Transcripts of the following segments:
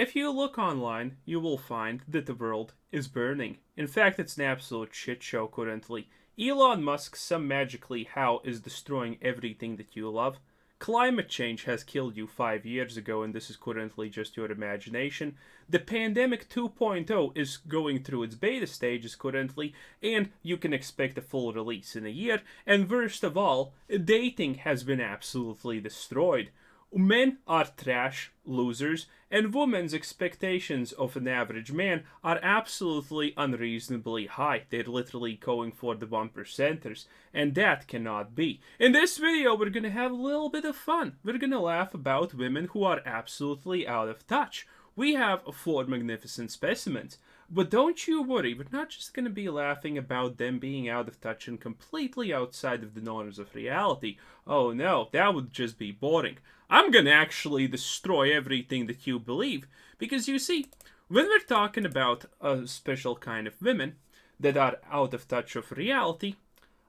If you look online, you will find that the world is burning. In fact, it's an absolute shit show currently. Elon Musk some magically how is destroying everything that you love. Climate change has killed you 5 years ago, and this is currently just your imagination. The Pandemic 2.0 is going through its beta stages currently, and you can expect a full release in a year. And worst of all, dating has been absolutely destroyed. Men are trash, losers, and women's expectations of an average man are absolutely unreasonably high. They're literally going for the 1%ers, and that cannot be. In this video, we're gonna have a little bit of fun. We're gonna laugh about women who are absolutely out of touch. We have 4 magnificent specimens. But don't you worry, we're not just going to be laughing about them being out of touch and completely outside of the norms of reality. Oh no, that would just be boring. I'm going to actually destroy everything that you believe. Because you see, when we're talking about a special kind of women that are out of touch of reality,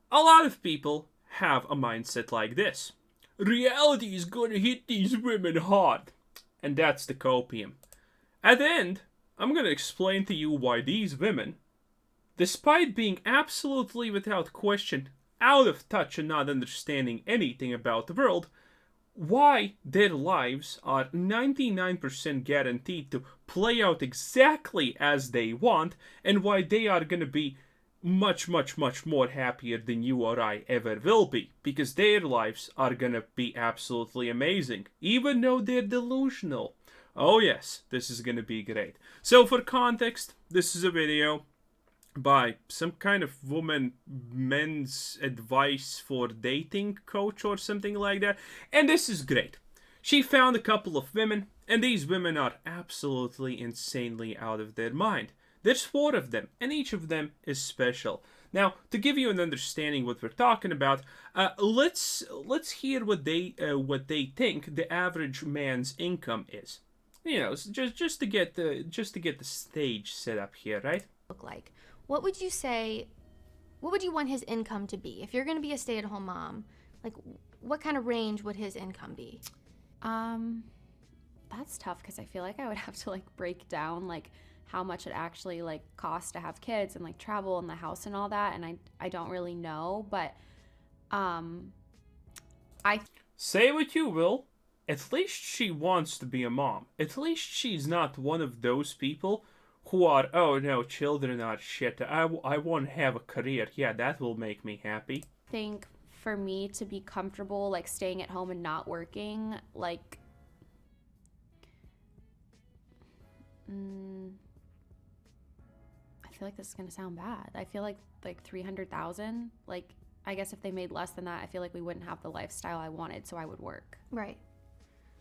a lot of people have a mindset like this. Reality is going to hit these women hard. And that's the copium. At the end, I'm going to explain to you why these women, despite being absolutely without question out of touch and not understanding anything about the world, why their lives are 99% guaranteed to play out exactly as they want, and why they are going to be much more happier than you or I ever will be, because their lives are going to be absolutely amazing, even though they're delusional. Oh yes, this is going to be great. So for context, this is a video by some kind of men's advice for dating coach or something like that. And this is great. She found a couple of women, and these women are absolutely insanely out of their mind. There's 4 of them, and each of them is special. Now, to give you an understanding what we're talking about, let's hear what they think the average man's income is. You know, just to get the stage set up here, right? Look like. What would you say, what would you want his income to be? If you're going to be a stay-at-home mom, like what kind of range would his income be? That's tough because I feel like I would have to like break down like how much it actually like costs to have kids and like travel and the house and all that, and I don't really know, but I say what you will. At least she wants to be a mom. At least she's not one of those people who are, oh no, children are shit. I won't have a career. Yeah, that will make me happy. think for me to be comfortable like staying at home and not working, like I feel like this is gonna sound bad. I feel like 300,000. Like I guess if they made less than that, I feel like we wouldn't have the lifestyle I wanted, so I would work. Right.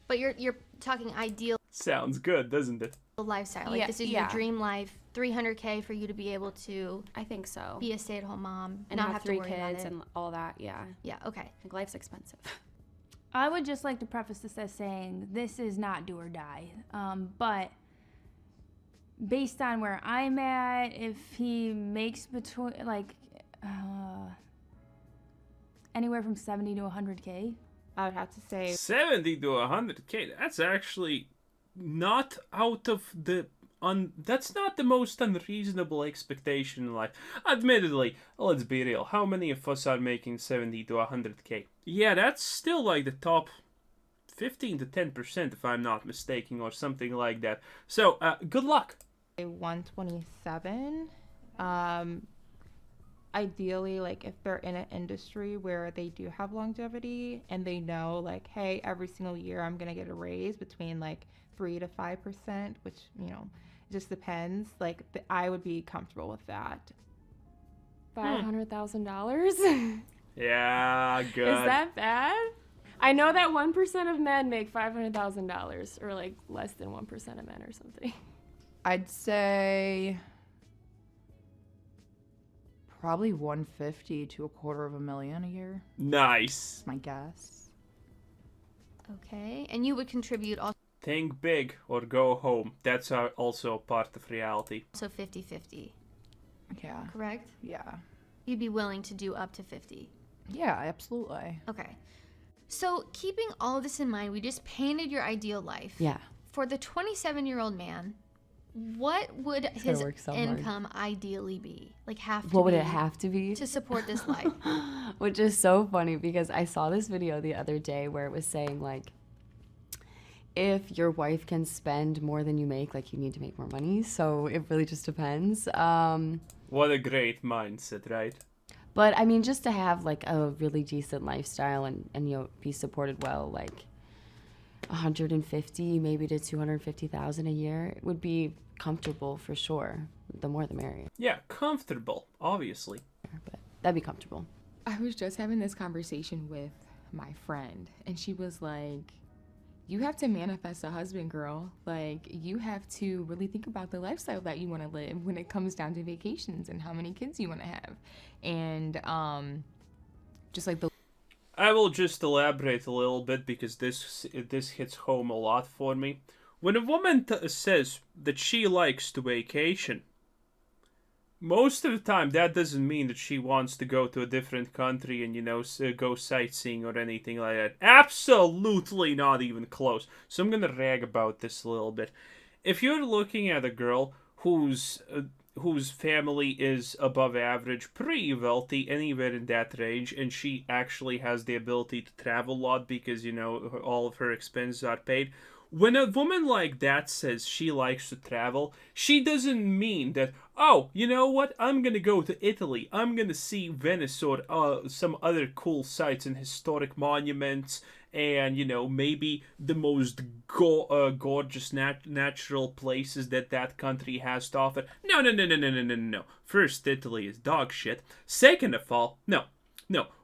But you're talking ideal Sounds good, doesn't it? lifestyle. Like this is your dream life. 300K for you to be able to I think so. be a stay-at-home mom And not have to 3 worry about kids it. and all that. Yeah. Yeah, okay. Like life's expensive. I would just like to preface this as saying this is not do or die. But based on where I'm at, if he makes between anywhere from 70 to 100K, I would have to say 70 to 100K. That's actually not out of the that's not the most unreasonable expectation in life. Admittedly, let's be real. How many of us are making 70 to 100K? Yeah, that's still like the top 15 to 10% if I'm not mistaken, or something like that. So, good luck. 127. Ideally, like if they're in an industry where they do have longevity and they know like, hey, every single year I'm gonna get a raise between like 3 to 5%, which it just depends. Like I would be comfortable with that. $500,000? Yeah, good. Is that bad? I know that 1% of men make $500,000, or like less than 1% of men or something. I'd say probably 150 to $250,000 a year. Nice. That's my guess. Okay. And you would contribute Think big or go home. That's also a part of reality. also 50-50, Yeah. correct? Yeah. You'd be willing to do up to 50. Yeah, absolutely. Okay. So keeping all of this in mind, we just painted your ideal life. Yeah. for the 27-year-old man, what would his work so hard. income ideally be? Like have to What would be it have to be? to support this life? Which is so funny because I saw this video the other day where it was saying like, if your wife can spend more than you make, like you need to make more money. So it really just depends. What a great mindset, right? But I mean, just to have like a really decent lifestyle and you know, be supported well, like 150 maybe to 250,000 a year would be comfortable for sure. The more the merrier. Yeah, comfortable, obviously. But that'd be comfortable. I was just having this conversation with my friend, and she was like, you have to manifest a husband, girl. Like, you have to really think about the lifestyle that you want to live when it comes down to vacations and how many kids you want to have. And just like the I will just elaborate a little bit because this hits home a lot for me. When a woman says that she likes to vacation, most of the time that doesn't mean that she wants to go to a different country and, you know, go sightseeing or anything like that. Absolutely not even close. So I'm going to rag about this a little bit. If you're looking at a girl whose family is above average, pretty wealthy, anywhere in that range, and she actually has the ability to travel a lot because, you know, all of her expenses are paid. When a woman like that says she likes to travel, she doesn't mean that, oh, you know what, I'm gonna go to Italy, I'm gonna see Venice or some other cool sites and historic monuments, and, you know, maybe the most gorgeous natural places that country has to offer. No. First, Italy is dog shit. Second of all, no.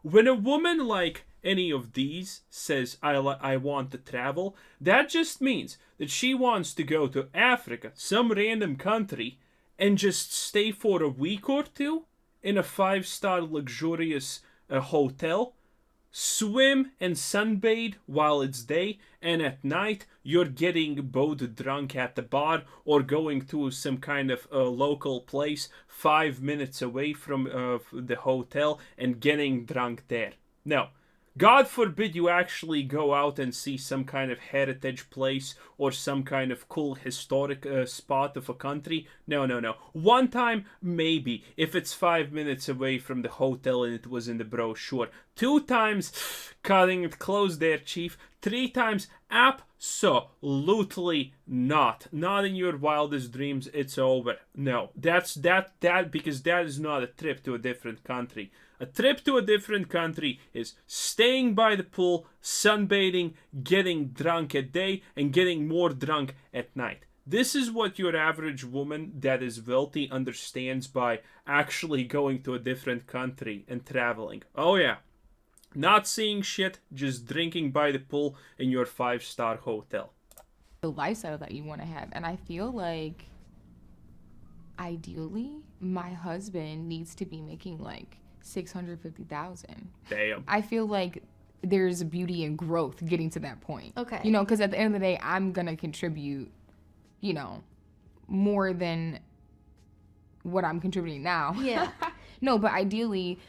When a woman like any of these says, I want to travel, that just means that she wants to go to Africa, some random country, and just stay for a week or two in a 5-star luxurious hotel, swim and sunbathe while it's day, and at night you're getting both drunk at the bar or going to some kind of local place 5 minutes away from the hotel and getting drunk there. No. God forbid you actually go out and see some kind of heritage place or some kind of cool historic spot of a country. No. One time, maybe, if it's 5 minutes away from the hotel and it was in the brochure. 2 times, cutting it close there, chief. 3 times, absolutely not. Not in your wildest dreams, it's over. No, that's because that is not a trip to a different country. A trip to a different country is staying by the pool, sunbathing, getting drunk at day, and getting more drunk at night. This is what your average woman that is wealthy understands by actually going to a different country and traveling. Oh yeah. Not seeing shit, just drinking by the pool in your 5-star hotel. the lifestyle that you want to have. And I feel like ideally my husband needs to be making like 650,000. Damn. I feel like there's beauty and growth getting to that point. Okay. You know, because at the end of the day, I'm going to contribute, you know, more than what I'm contributing now. Yeah. No, but ideally,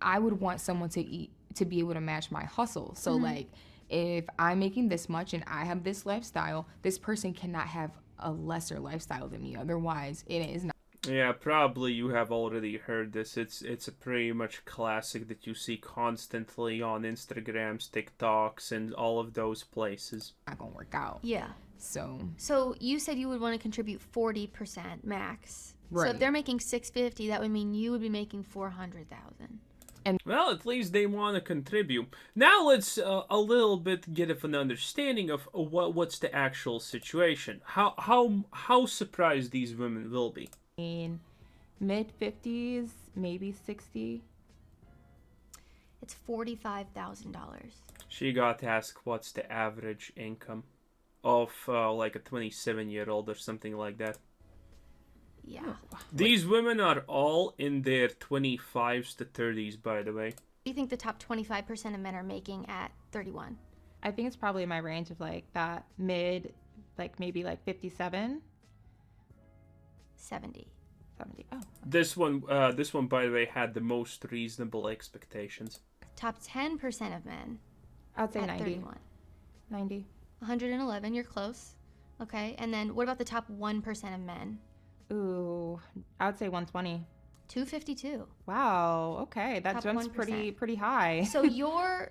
I would want someone to be able to match my hustle. So like, if I'm making this much and I have this lifestyle, this person cannot have a lesser lifestyle than me. Otherwise, it is not. Yeah, probably you have already heard this. It's a pretty much classic that you see constantly on Instagrams, TikToks, and all of those places. Not gonna work out. Yeah. So you said you would want to contribute 40% max. So Right. if they're making 650, that would mean you would be making 400,000. Well, at least they want to contribute. Now let's a little bit get of an understanding of what's the actual situation. How surprised these women will be. In mid-50s, maybe 60. It's $45,000. She got asked what's the average income of like a 27-year-old or something like that. Yeah. These women are all in their 25s to 30s, by the way. What do you think the top 25% of men are making at 31? I think it's probably in my range of like that mid, like maybe like 57, 70. 70. Oh, This one, by the way, had the most reasonable expectations. Top 10% of men I'd say at 90. 31. 90. 111, you're close. Okay, and then what about the top 1% of men? Ooh, I would say 120. 252. Wow. Okay, that Top jumps 1%. pretty high. So you're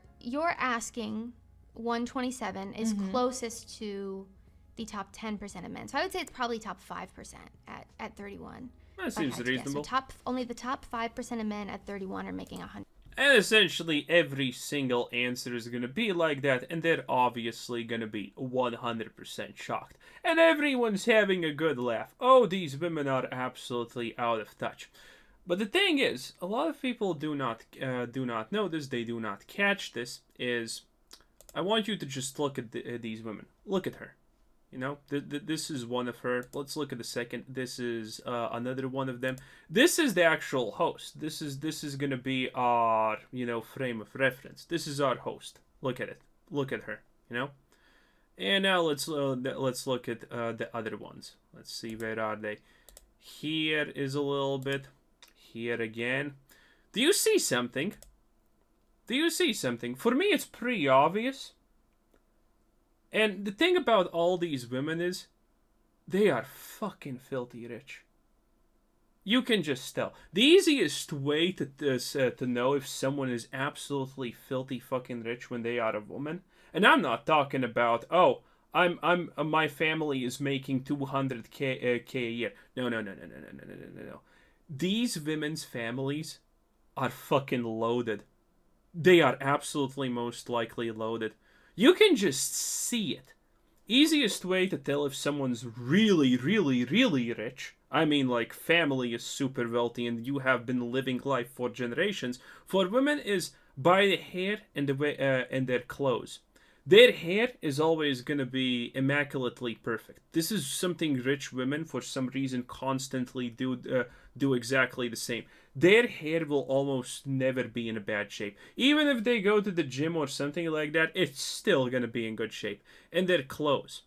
asking 127 is closest to the top 10% of men. So I would say it's probably top 5% at 31. That if I seems had to guess. reasonable. So only the top 5% of men at 31 are making 100. And essentially every single answer is going to be like that, and they're obviously going to be 100% shocked. And everyone's having a good laugh. Oh, these women are absolutely out of touch. But the thing is, a lot of people do not know this, they do not catch this, is I want you to just look at these women. Look at her. You know, this is one of her. Let's look at the second. This is another one of them. This is the actual host. This is gonna be our, you know, frame of reference. This is our host. Look at it. Look at her. You know. And now let's look at the other ones. Let's see, where are they? Here is a little bit. Here again. Do you see something? Do you see something? For me, it's pretty obvious. And the thing about all these women is, they are fucking filthy rich. You can just tell. The easiest way to know if someone is absolutely filthy fucking rich when they are a woman, and I'm not talking about, oh, my family is making 200k a year. No. These women's families are fucking loaded. They are absolutely most likely loaded. You can just see it. Easiest way to tell if someone's really, really, really rich, I mean like family is super wealthy and you have been living life for generations, for women is by the hair and the way and their clothes. Their hair is always going to be immaculately perfect. This is something rich women, for some reason, constantly do exactly the same. Their hair will almost never be in a bad shape. Even if they go to the gym or something like that, it's still going to be in good shape. And their clothes.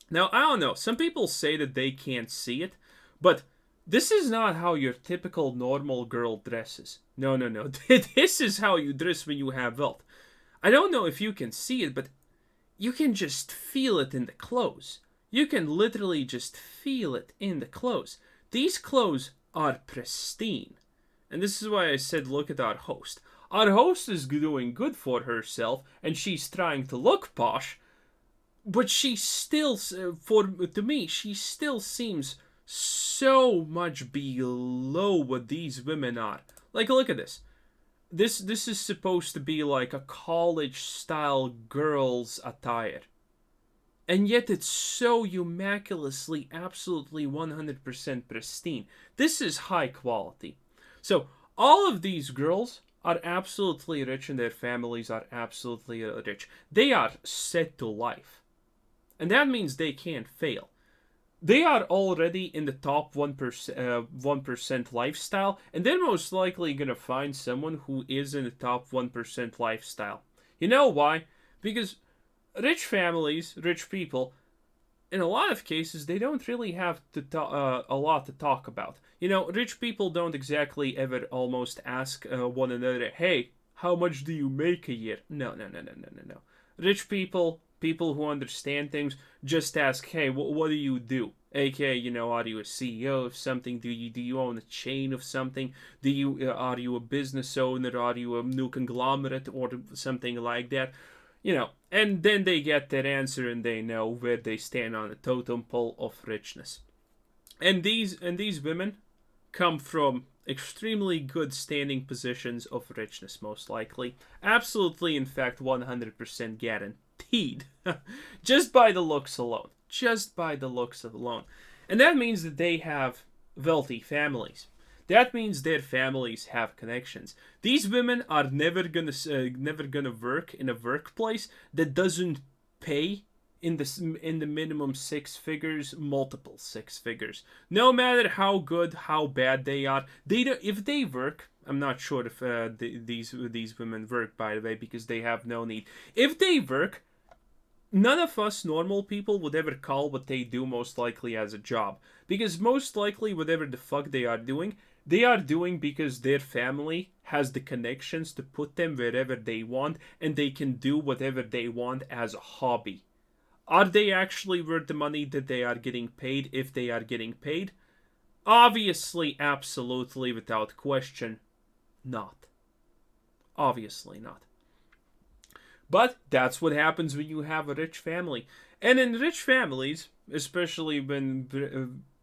Now, I don't know. Some people say that they can't see it, but this is not how your typical normal girl dresses. No. This is how you dress when you have wealth. I don't know if you can see it, but you can just feel it in the clothes. You can literally just feel it in the clothes. These clothes are pristine. And this is why I said look at our host. Our host is doing good for herself, and she's trying to look posh, but she still, to me, she still seems so much below what these women are. Like, look at this. This is supposed to be like a college-style girl's attire. And yet it's so immaculacy, absolutely 100% pristine. This is high quality. So, all of these girls are absolutely rich and their families are absolutely rich. They are set to life. And that means they can't fail. They are already in the top 1% lifestyle, and they're most likely going to find someone who is in the top 1% lifestyle. You know why? Because rich families, rich people, in a lot of cases, they don't really have a lot to talk about. You know, rich people don't exactly ever almost ask one another, hey, how much do you make a year? No. Rich people who understand things, just ask, hey, what do you do? AKA, you know, are you a CEO of something? Do you own a chain of something? Are you a business owner? Are you a new conglomerate or something like that? You know, and then they get that answer and they know where they stand on the totem pole of richness. And these women come from extremely good standing positions of richness, most likely. Absolutely, in fact, 100% guaranteed. Just by the looks alone. And that means that they have wealthy families. That means their families have connections. These women are never gonna work in a workplace that doesn't pay in the minimum 6 figures, multiple 6 figures. No matter how good, how bad they are, if they work. I'm not sure if these women work, by the way, because they have no need. If they work, none of us normal people would ever call what they do most likely as a job. Because most likely whatever the fuck they are doing because their family has the connections to put them wherever they want and they can do whatever they want as a hobby. Are they actually worth the money that they are getting paid if they are getting paid? Obviously, absolutely, without question, not. Obviously not. But that's what happens when you have a rich family. And in rich families, especially when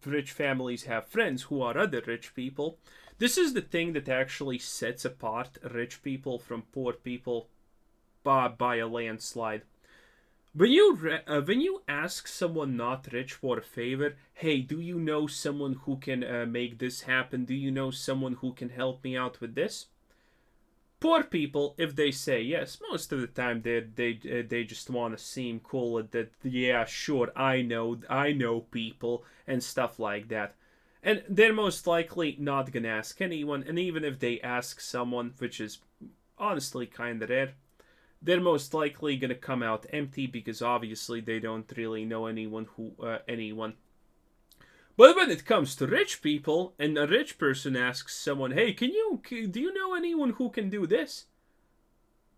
rich families have friends who are other rich people, this is the thing that actually sets apart rich people from poor people by a landslide. When you ask someone not rich for a favor, hey, do you know someone who can make this happen? Do you know someone who can help me out with this? Poor people, if they say yes, most of the time they just want to seem cool at that. Yeah, sure, I know people and stuff like that, and they're most likely not gonna ask anyone. And even if they ask someone, which is honestly kind of rare, they're most likely gonna come out empty because obviously they don't really know anyone. But when it comes to rich people, and a rich person asks someone, "Hey, do you know anyone who can do this?"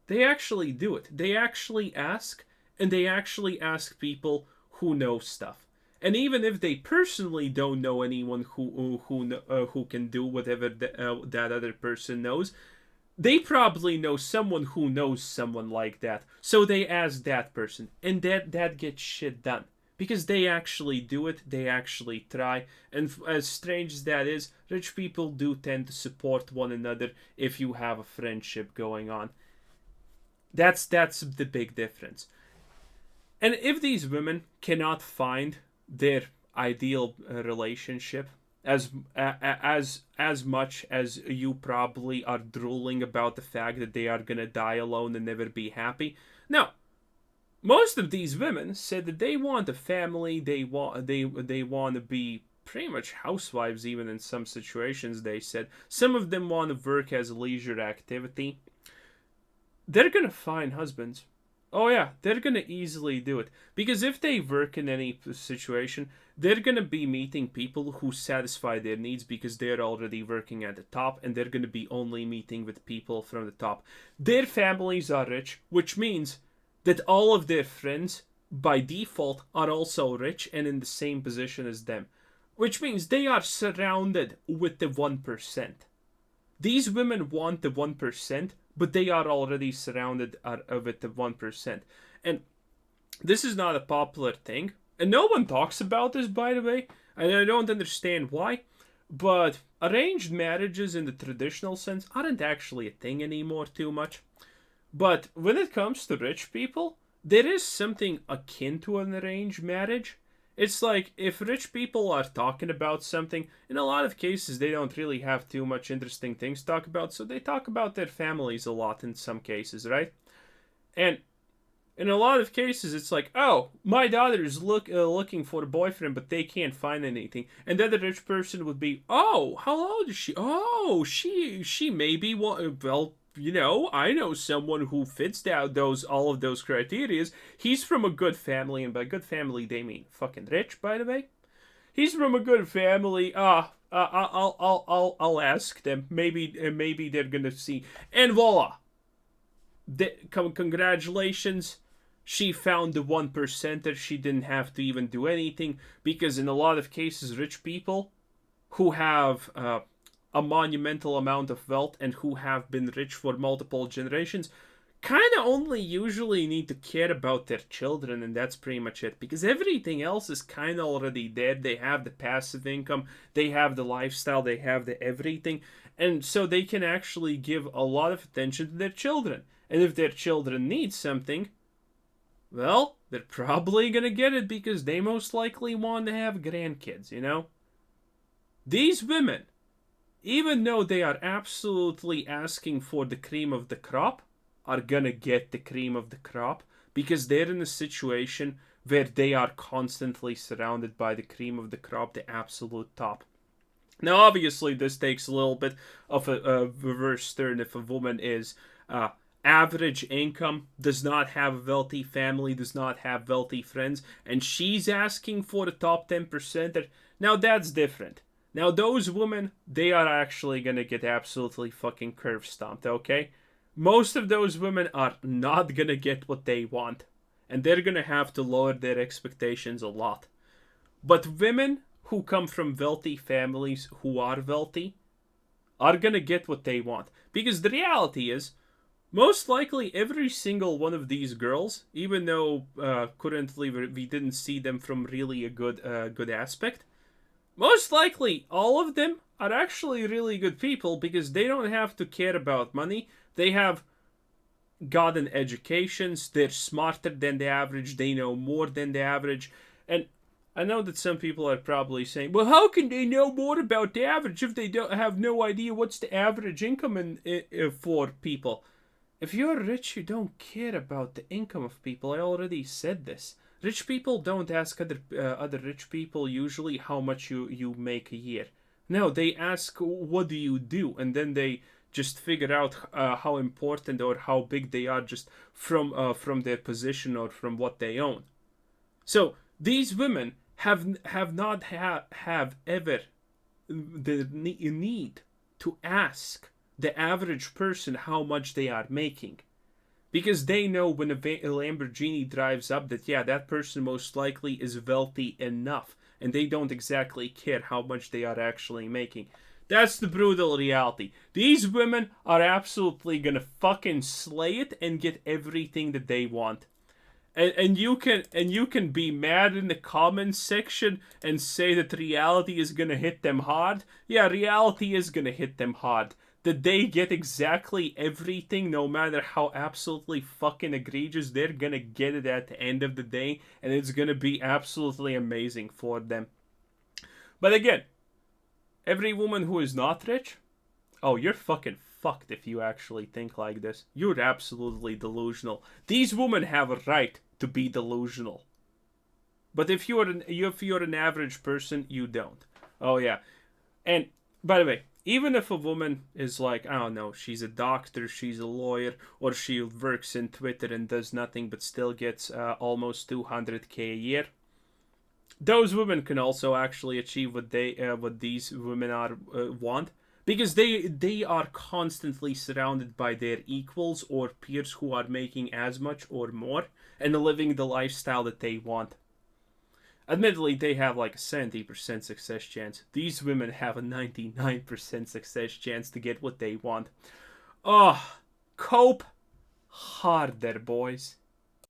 They actually do it. They actually ask, and they actually ask people who know stuff. And even if they personally don't know anyone who can do whatever that other person knows, they probably know someone who knows someone like that. So they ask that person, and that gets shit done. Because they actually do it, they actually try, and as strange as that is, rich people do tend to support one another if you have a friendship going on. That's the big difference. And if these women cannot find their ideal relationship, as much as you probably are drooling about the fact that they are gonna die alone and never be happy, no. Most of these women said that they want a family. They want to be pretty much housewives, even in some situations. They said some of them want to work as a leisure activity. They're gonna find husbands. Oh yeah, they're gonna easily do it, because if they work in any situation, they're gonna be meeting people who satisfy their needs because they're already working at the top, and they're gonna be only meeting with people from the top. Their families are rich, which means that all of their friends, by default, are also rich and in the same position as them. Which means they are surrounded with the 1%. These women want the 1%, but they are already surrounded with the 1%. And this is not a popular thing. And no one talks about this, by the way. And I don't understand why. But arranged marriages in the traditional sense aren't actually a thing anymore too much. But when it comes to rich people, there is something akin to an arranged marriage. It's like, if rich people are talking about something, in a lot of cases they don't really have too much interesting things to talk about, so they talk about their families a lot in some cases, right? And in a lot of cases it's like, oh, my daughter's looking for a boyfriend, but they can't find anything. And then the rich person would be, oh, how old is she? Oh, she maybe, well, you know, I know someone who fits all of those criterias. He's from a good family, and by good family they mean fucking rich, by the way. He's from a good family. I'll ask them. Maybe they're gonna see, and voila. Congratulations. She found the 1% that she didn't have to even do anything, because in a lot of cases, rich people who have a monumental amount of wealth and who have been rich for multiple generations kind of only usually need to care about their children, and that's pretty much it, because everything else is kind of already dead. They have the passive income, they have the lifestyle, they have the everything, and so they can actually give a lot of attention to their children. And if their children need something, well, they're probably gonna get it because they most likely want to have grandkids, you know? These women, even though they are absolutely asking for the cream of the crop, are gonna get the cream of the crop because they're in a situation where they are constantly surrounded by the cream of the crop, the absolute top. Now, obviously, this takes a little bit of a reverse turn if a woman is average income, does not have a wealthy family, does not have wealthy friends, and she's asking for the top 10%. Now, that's different. Now, those women, they are actually going to get absolutely fucking curb stomped, okay? Most of those women are not going to get what they want. and they're gonna have to lower their expectations a lot. But women who come from wealthy families who are wealthy are gonna get what they want. Because the reality is, most likely every single one of these girls, even though currently we didn't see them from really a good aspect, most likely all of them are actually really good people because they don't have to care about money. They have gotten educations, they're smarter than the average, they know more than the average. And I know that some people are probably saying, well, how can they know more about the average if they don't have no idea what's the average income for people? If you're rich, you don't care about the income of people. I already said this. Rich people don't ask other rich people usually how much you make a year. No, they ask, what do you do? And then they just figure out how important or how big they are just from their position or from what they own. So these women have not ever the need to ask the average person how much they are making, because they know when a Lamborghini drives up that that person most likely is wealthy enough, and they don't exactly care how much they are actually making. That's the brutal reality. These women are absolutely gonna fucking slay it and get everything that they want. And you can be mad in the comments section and say that reality is gonna hit them hard. Yeah, reality is gonna hit them hard. That they get exactly everything, no matter how absolutely fucking egregious, they're gonna get it at the end of the day, and it's gonna be absolutely amazing for them. But again, every woman who is not rich, oh, you're fucking fucked if you actually think like this. You're absolutely delusional. These women have a right to be delusional. But if you're an average person, you don't. Oh yeah. And by the way, even if a woman is like, I don't know, she's a doctor, she's a lawyer, or she works in Twitter and does nothing but still gets almost $200K a year, those women can also actually achieve what these women want. Because they are constantly surrounded by their equals or peers who are making as much or more and living the lifestyle that they want. Admittedly, they have like a 70% success chance. These women have a 99% success chance to get what they want. Oh, cope harder, boys.